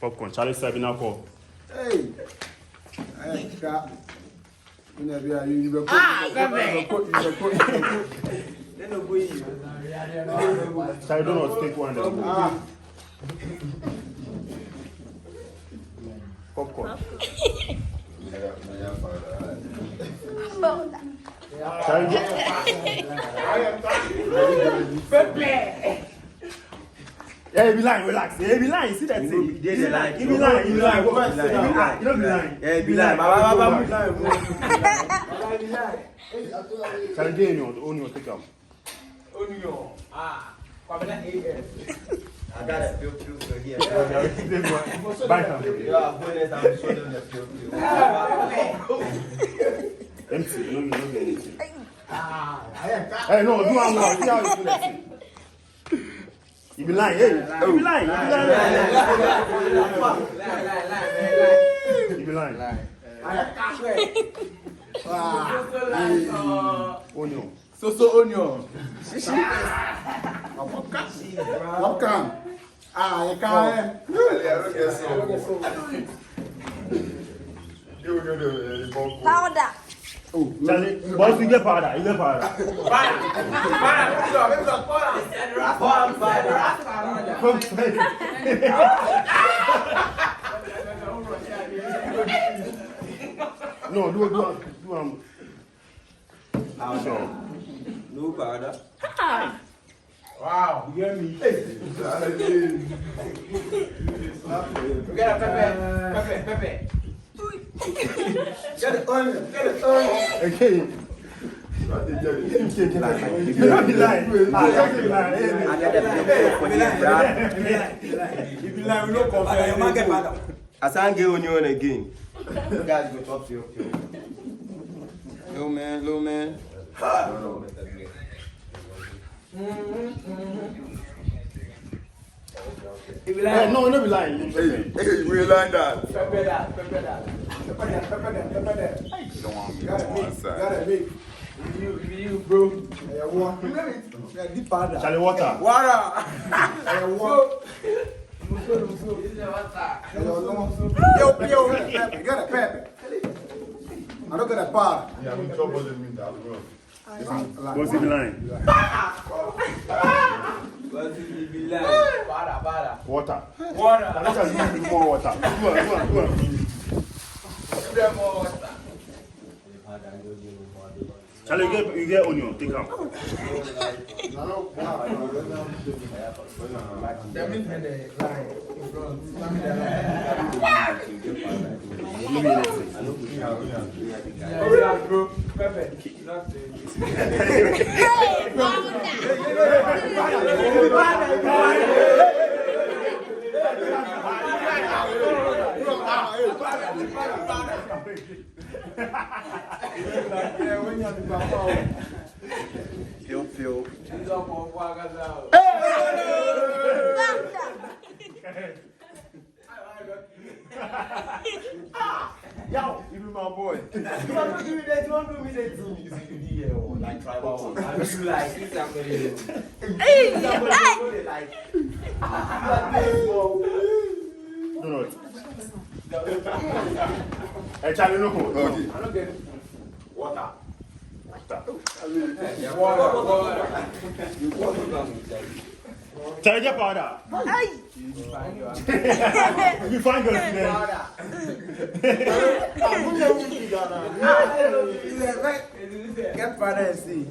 Popcorn, Charlie serving alcohol. Hey, Charlie, don't know, take one. Popcorn. Charlie, yeah, be lying, relax. Yeah, be lying. See that thing? You be lying. You be lying. You be lying. You don't be lying. Yeah, be lying. Baba, be lying. Charlie, get onion, take out. Onion. I got a few here. Bye, Tom. You are honest, I'm sure them the few. Empty. No, empty. Hey, no, do one more. See how you do that thing. You be lying, hey. You be lying. You be lying. Onion. So onion. Welcome. You can't. Powder. Oh, Charlie, boys, you get powder. You get powder. No, do sure. No powder. Wow, you hear me? Get a pepper. Get the onion. Okay. You be lying. I got the You be lying, we don't confess. I can't get onion again. You guys go talk to you. Low man. No, no be lying. Hey, we like that. Pepper that. You don't want me on one side. You, bro. Charlie, water. Yo, get a pepper. I don't get a powder. Yeah, I'm in trouble with me that bro. What's he be lying? Water. Let's just do more water. Go on. Charlie, you get onion. Take out. Feel. Yo, you be my boy. You don't do me that. Like tribal. I do like this. I'm No. Hey, Charlie, no. Okay. I don't get it. Water. Charlie, get powder. You find your today. Get powder and see.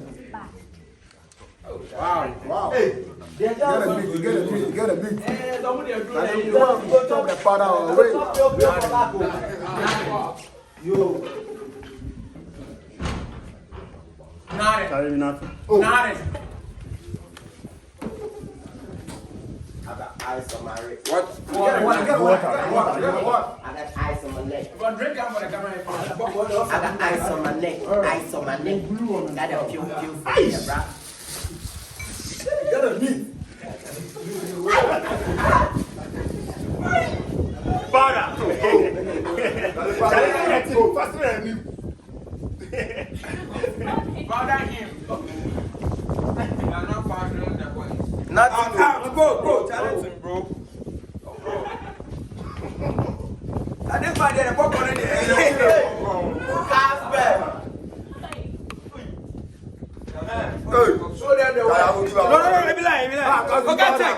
Wow. Hey, Get a big. somebody are doing And you want to go chop the powder away. Charlie, nothing. I got ice on my wrist. What? Water. What? I got ice on my neck. I got ice on my neck. Ice on my neck. Got a few ice, bro. Get a meat. Powder. Go, challenge him, bro. I didn't find the book on it. Casper. Show them the way. No, be lying. Go check.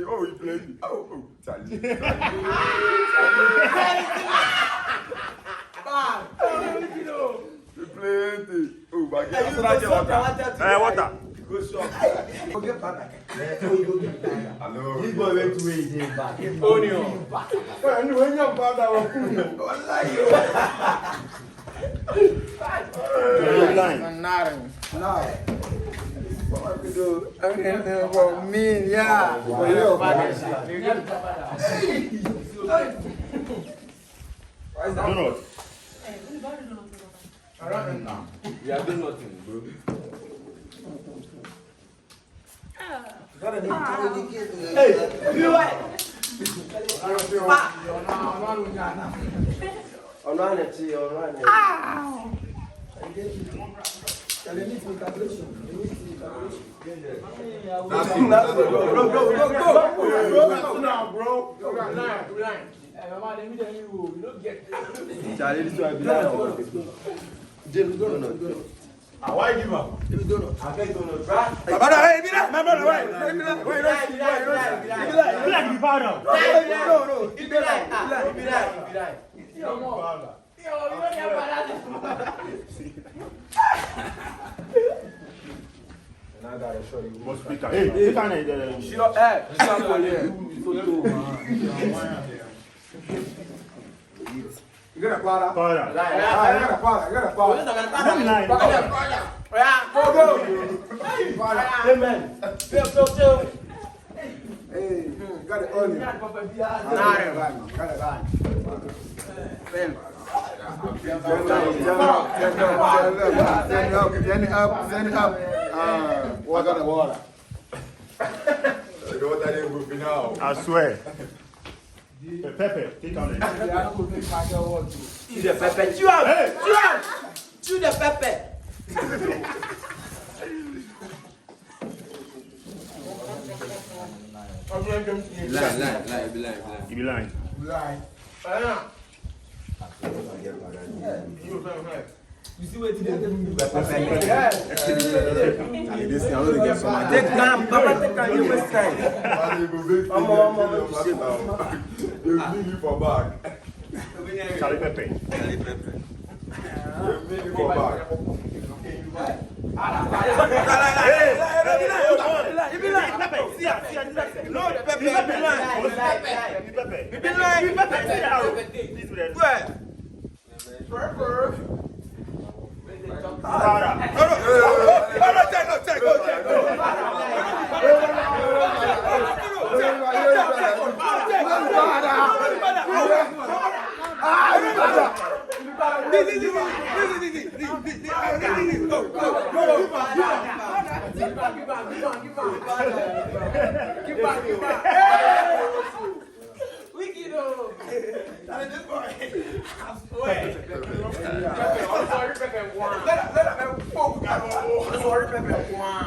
Oh, he plenty. Oh, Charlie. Plenty. Oh, my God. Water. Go shop. Hello. This boy went to wait him back. Onion. When you're bad, I will put you. Donut. We are doing nothing, bro. Hey, you what? Charlie, this one be Why give up? I beg donut, bruh. my brother, wait. Hey, She don't You got a powder? Para. You got a powder. You got a powder. Amen. Hey, you got the onion. Got it. Send it up. Water. You know what I did with me now? I swear. Pepper, take on it. Chew the pepper. Chew the pepper. You be lying. You see what he did? This thing, I'm going to get some. Take time, Papa, take time, you waste time. You need you for back. Charlie Pepper. You need you for back.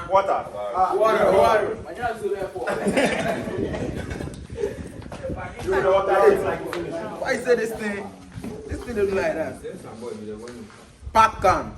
Water. Why you say this thing? This thing look like that. Popcorn.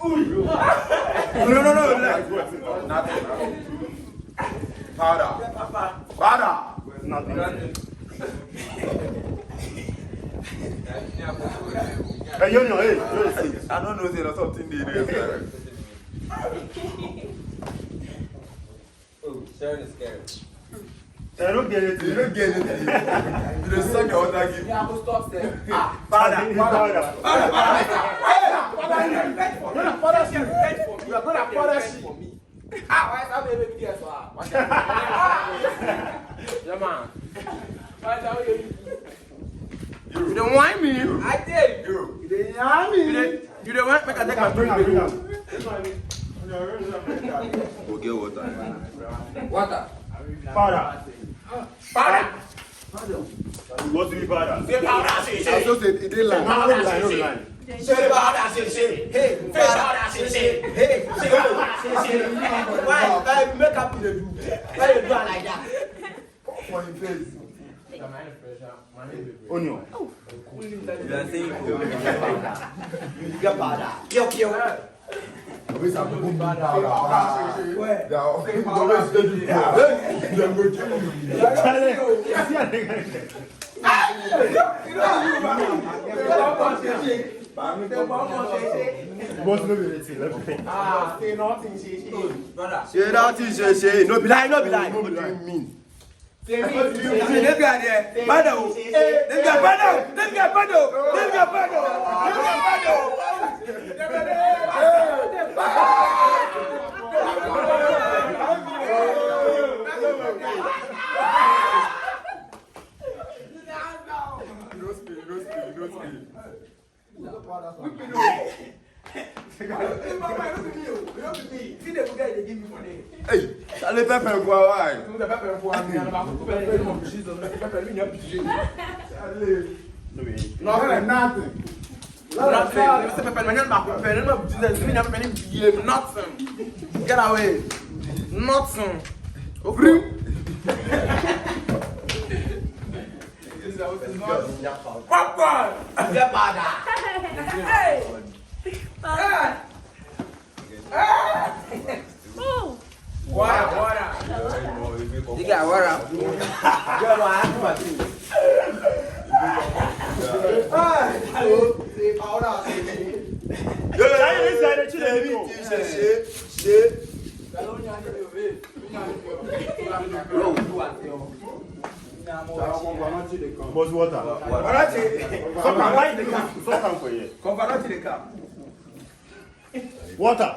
No. Nothing. Powder. Nothing. Hey, you know, hey. I don't know there's something they do. Oh, Sharon is scared. I don't get it. You don't get it. You just suck your water give. Yeah, I will stop there. Father. You are going to punish For me. Why is that baby there so hard? Yeah, man. Why is that baby? You don't want me. I did. You. You don't want me to take my Bring drink. him. Go get water. Water. Father. Father. You go to the father. Say powder, say. I just said it didn't lie. No line. Say powder, say. Hey, powder, say. Hey, say. Why you make up in the do? Why you do it like that? For your face. Onion. You are saying you get powder. Kill. We have to put powder. Where? They are always dead. They are going to kill you. Say nothing, say. Brother. Say nothing, say. No be lie. What do you mean? Say me. Them guy there. Pardon. Them guy pardon. Hey, Charlie Pepper go why? Nothing. Nothing. Get away. Nothing. Popcorn. Get powder. Water. You got water. Get What's water? Water.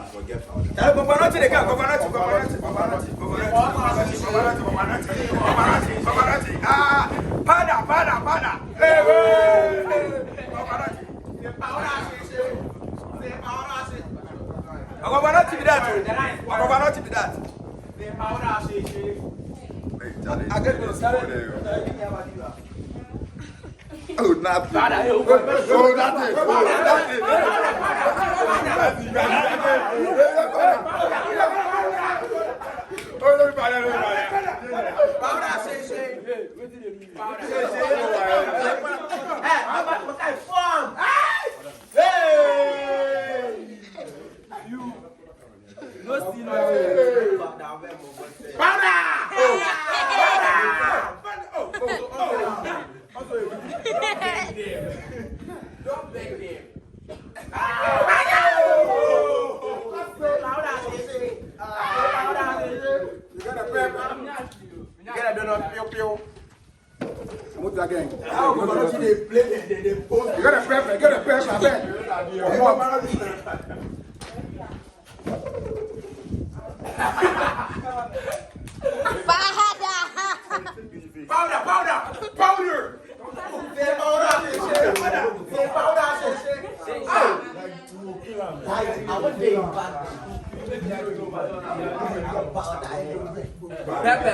Oh, nothing. Don't beg them. Again. You got a pepper, powder.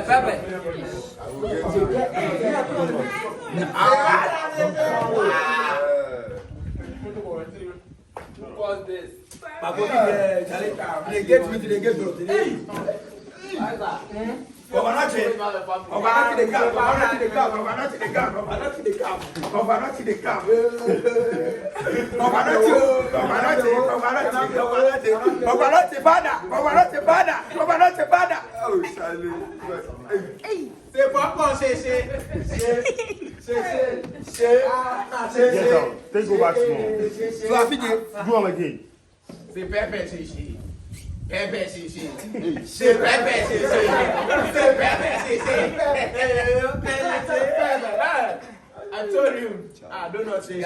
Pepper. What's this? They get me today. C'est pas quand c'est. Take go back small. Tu as fini. Do them again. C'est Pepe, c'est. C'est Pepe, I told you. I don't know say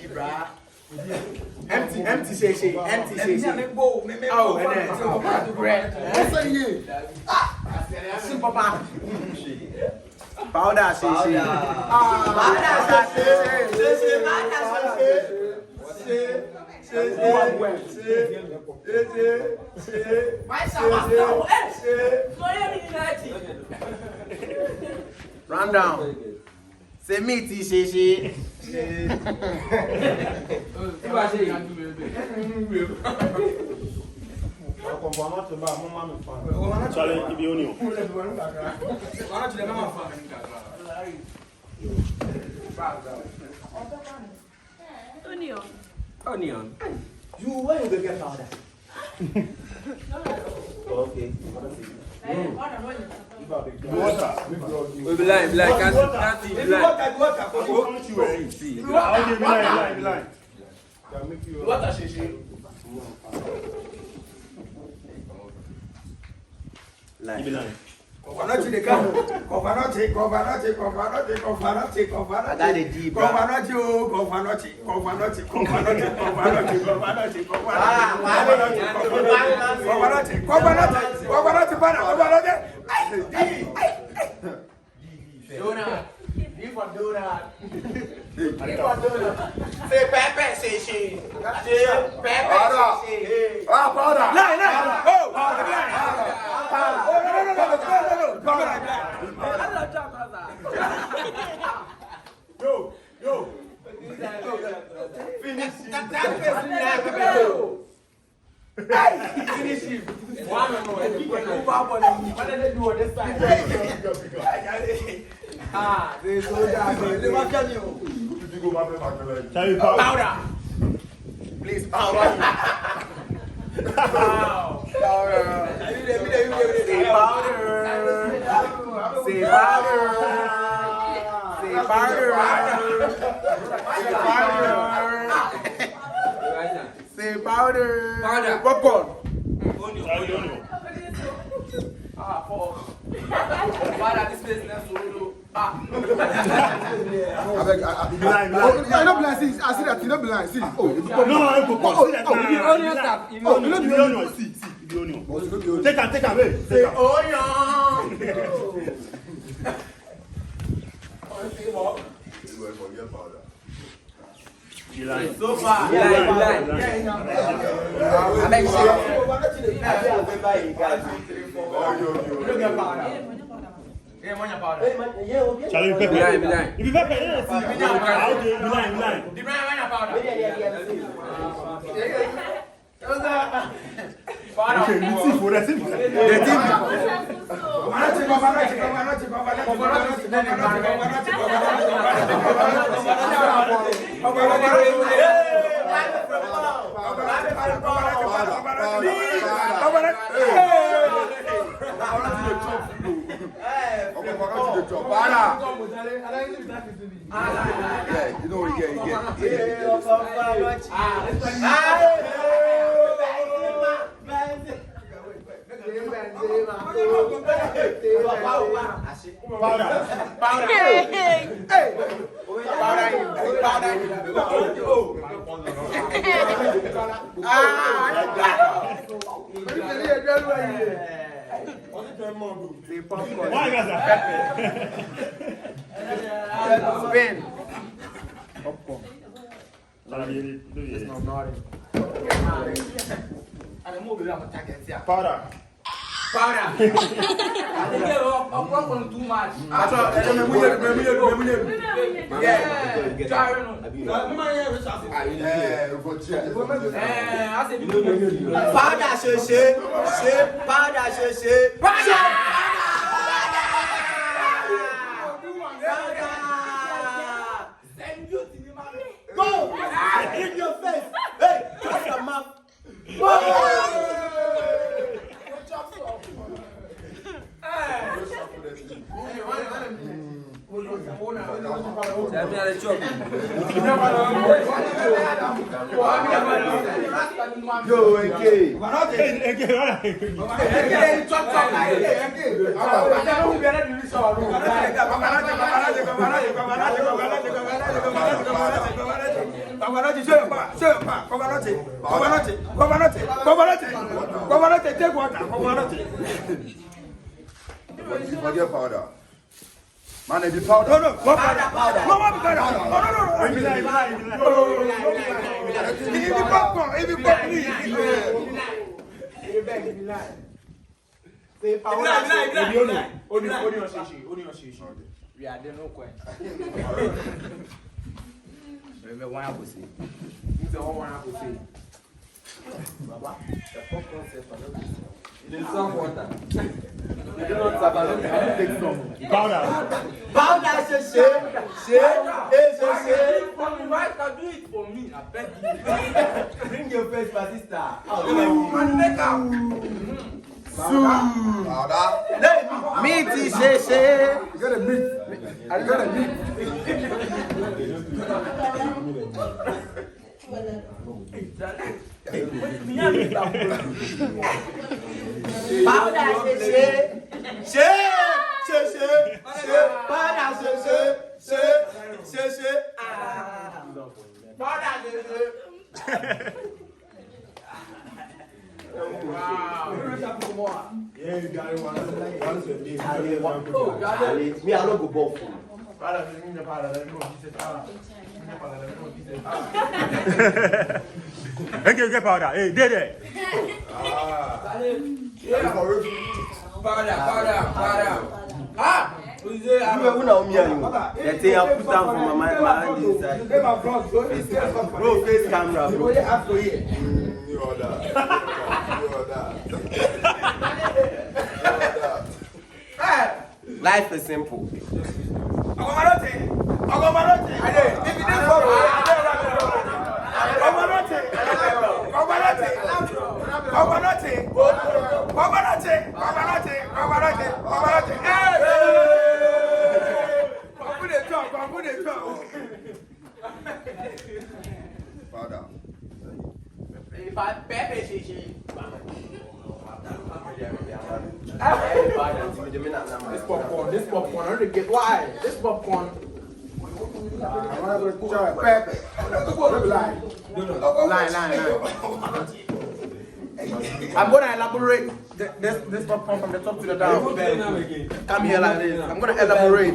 bruh. Empty say. Oh, and then bread. Papa. Powder say. Run down. C'est meaty, c'est. Charlie, give me onion. Onion. You where you get powder? Okay. Water. We be lying, can't see, be lying. Water. See. Okay, be lying. What a shishi. Be lying. I got the deep. Say Pepe, say she. Pepe, say she. Powder. Yo. Finish him. One more. What did they do on this side? There's no Charlie, Powder. Please, powder. Powder. Say powder. Say powder. Popcorn. Onion. Powder, this business solo. Be lying. I don't blind. See, I see that you don't blind. See. No, Onion stuff. See, the onion. Take him, wait. Say onion. Be lying. So far. Be lying. I make sure. You don't get powder. Yeah, money powder. Charlie, pepper. Be lying. If you pepper, okay, be lying. The brand money powder. Okay, you see for that. You know what you get. Why guys are Ben. Powder. Powder. Too much. Powder, your mouth. Yo, okay. Forget powder. Man, if you powder. No, powder. No, powder. If you popcorn, We are there no question. Remember one apple seed. You say one apple seed. Baba, the popcorn says it is some water. You do not take some. Powder. Powder, Why can do it for me? I beg you. Bring your face, my sister. powder. Meaty, You got a meat. I got a meat. powder, Yeah, you got it once a day. me, I don't go both. Okay, get powder. Hey, did it. Powder. Ah! You know me, that thing I put down for my hand inside. Bro, face camera, bro. You are that. Life is simple. Powder. If I pepper shishi. This popcorn, I don't get why. This popcorn. Line. I'm gonna elaborate this popcorn from the top to the down. Come here like this. I'm gonna elaborate.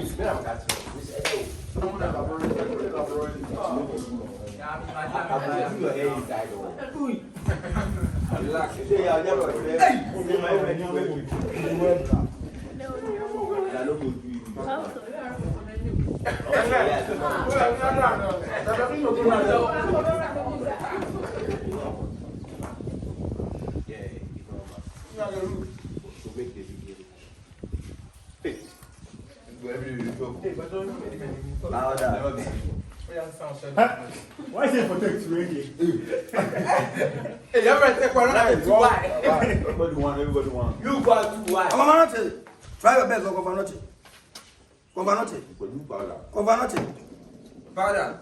Why is it for text ready? Hey, you ever take one of too wide? Everybody want. You got too wide. Try your best, Governor. Powder.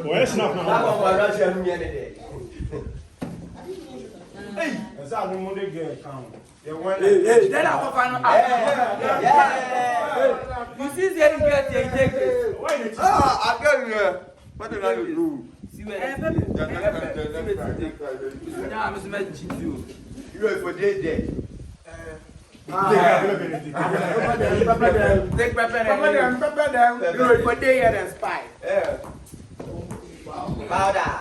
Where's snap now? Hey, that's how the money get count. Then I go find out. You see, they didn't get it. Why did you? I got you. What did I do? See where I'm cheat you. You are for day. Take pepper them. You know, for day and spy. Powder.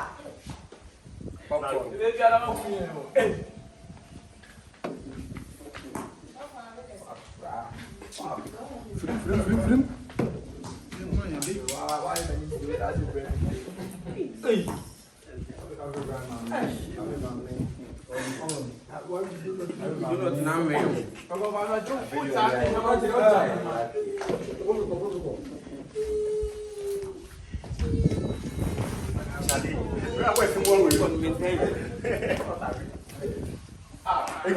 Okay,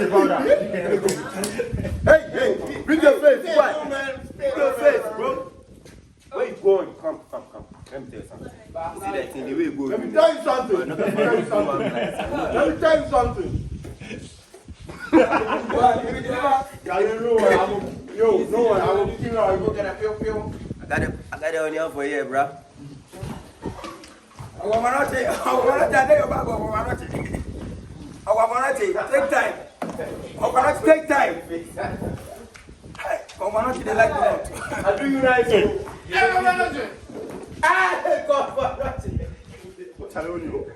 powder. Hey, bring your face. What? Bring your face, bro. Where you going? Come. Let me tell you something. See that thing, the way you go. Let me tell you something. Let me tell you something. Yo, no one. I will kill her. I go get a pill. I got it on here for you, bro. Take time. Take time. They like that. I do you nice. Hey, God, Tell you.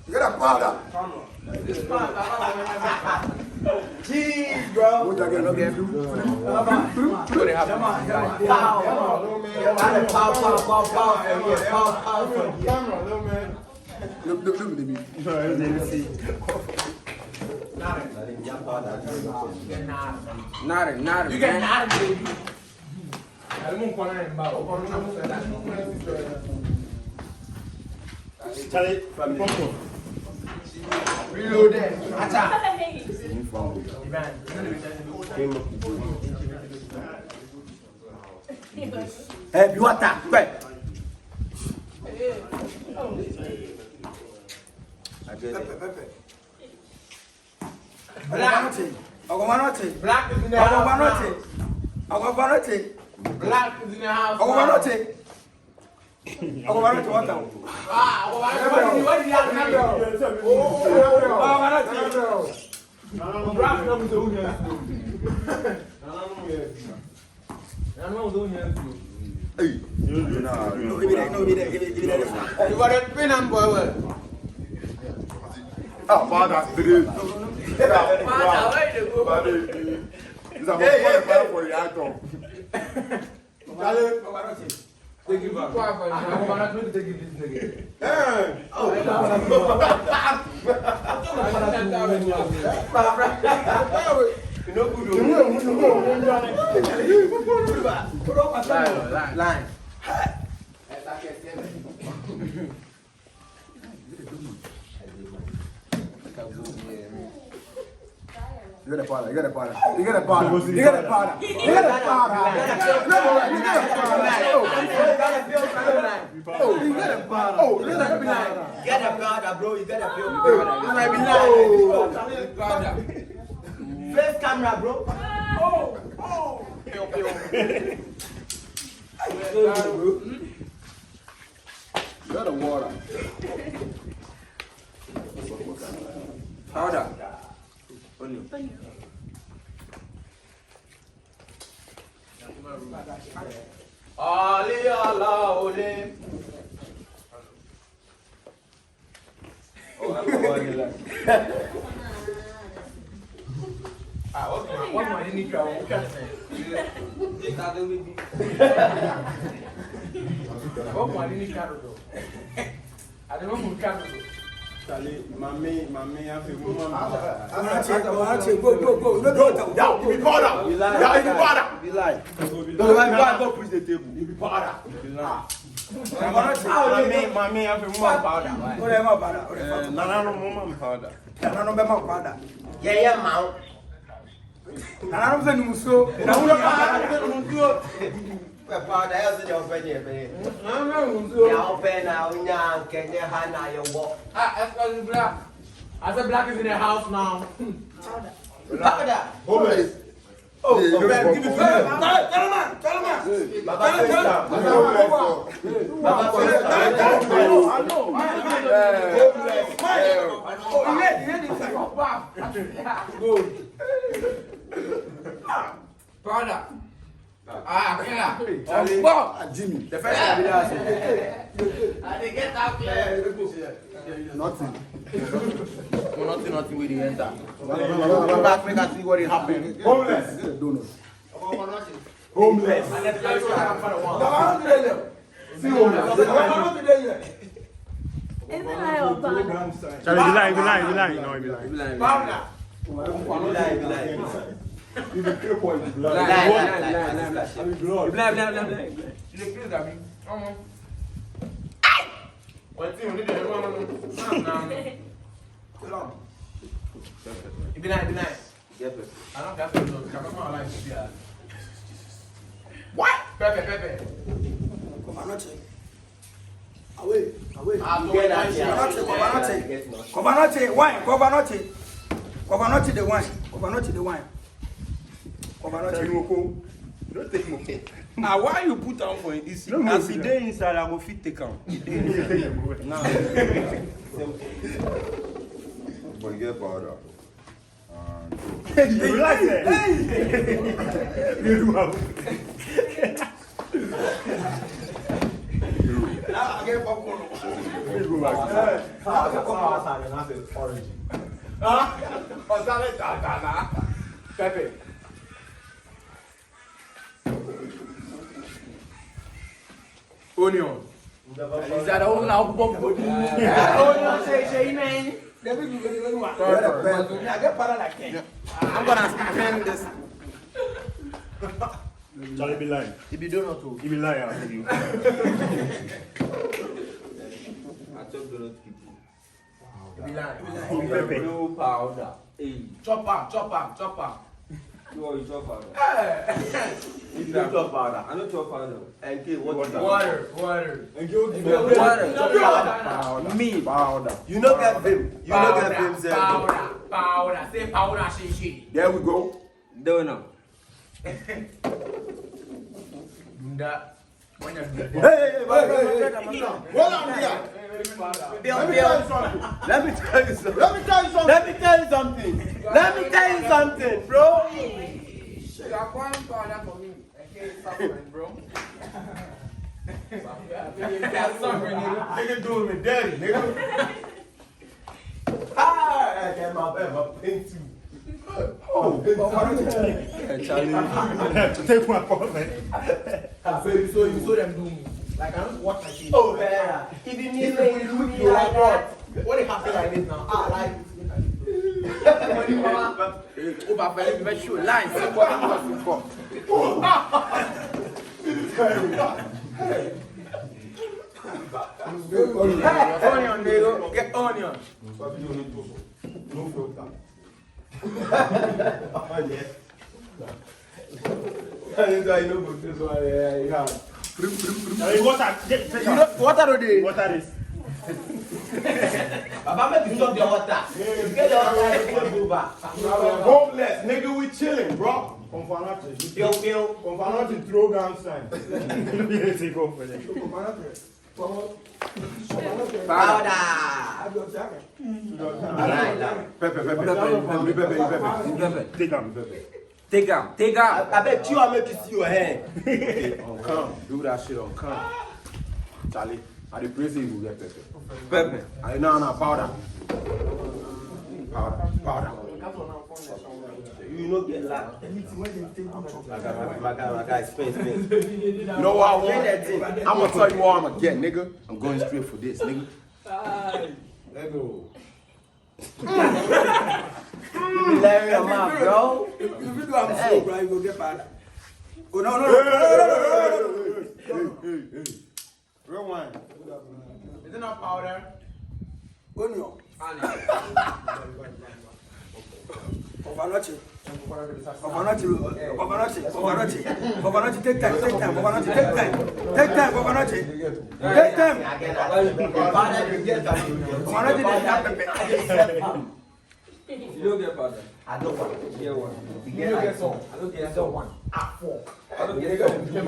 You got a powder. Jeez, bro. What you get? Not you get not baby. Charlie, from Reload it. Hey, you attack, quick. Black is in the house. Black is in the house. What do you have Take it back. I'm not going to take it this nigga. Line. You got a powder. You got a powder. You got a powder. You got a powder. You got a powder. Get a powder, bro. You got a powder. Face camera, bro. You got a water. Powder. Ali Allah ole. What's my unique travel? What can I say? What's my unique travel? I don't know who travel. Charlie, mommy, I feel Go. Yeah, you be powder. Yeah, you be powder. Be like. Go push the table. You be powder. Mommy, I feel more powder. Powder. Yeah, man. Powder, else in your bed, Black. I said black is in the house now. Powder. Homeless. Oh, give me Powder. Jimmy. The first time we did I didn't get that clear. Nothing. nothing with the enter. Come back, make us see what is happening. Homeless. Donuts. Homeless. And let's go to the See what I'm saying? Is it like a bag? Charlie, be lying. No, be lying. Powder. Be lying. You the kill point. Lie. What thing you need to do? Be nice. Get it. I don't have to know. Come on, like this. What? Pepe. Come on, not away. Get that here. Coconut wine. Coconut the wine. Don't take more. Now why you put on for it? As the day inside, I go fit take on. Now. But get powder. Relax there. Now I get popcorn. Pepe. Onion. Is that all now? Onion, say, man. I'm gonna spend this. Charlie, be lying. If you don't know to. He be lying, I'll tell you. I chop donut people. Be lying. No powder. Hey. Chop am. You are chop powder. Hey. You don't chop powder. I don't chop powder. And get water. Water. And get water. Me. Powder. You know get vim. You know get vim. Powder. Say powder, she. There we go. Don't know. That. When you Hey. hold on here. Let me tell you something, bro. You are going powder for me. Okay, suffering, bro. Nigga doing me dirty, nigga. I get my paint too. Charlie. Take my apartment. So you saw them do me. Like I don't watch my TV. Oh, yeah. If you need me, you look like that. What they happen like this now? Like. Over for you, make sure line. See what I'm looking for. Onion, nigga. Get onion. No filter. Charlie, water. Take out. Water today. Water is. Papa, make you stop the water. You get the water, you go back. Homeless, nigga, we chilling, bro. Pio. Throw down sign. Take off for them. Powder. Pepper. Take him. Take him. I bet you I make you see your hand. Come, do that shit on come. Charlie, I the praise you will get pepper. No, powder. You know get loud. My guy, space. You know what I want? I'm gonna tell you what I'm gonna get, nigga. I'm going straight for this, nigga. Let go. You Larry your mouth, bro. If you do I'm slow, bro, you go get powder. Oh no. Real one. Is it not powder? Onion. Coconut. Take time. Coconut. You don't get powder. I don't want. You get one. You get some. I don't get some. One. Four. I don't get some. Give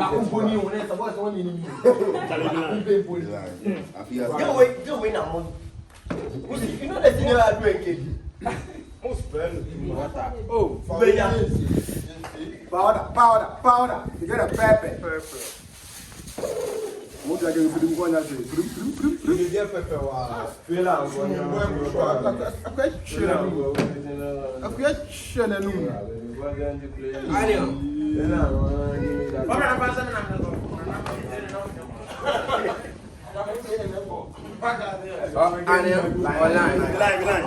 away now money. You know the thing you are drinking. Oh, Powder. You get a pepper. What do I do? You get pepper, feel out when onion. Online. Be lying, be lying.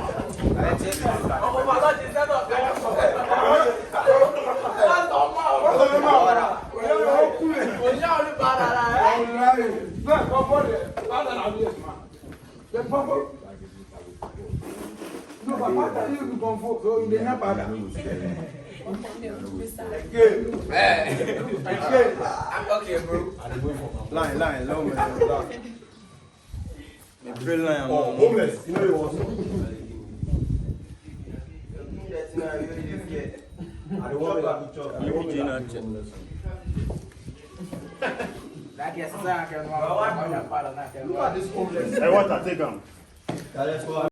Okay, bro. Line, low man. Oh, homeless. You know he was. Like, yes, I can. Hey, what I take him?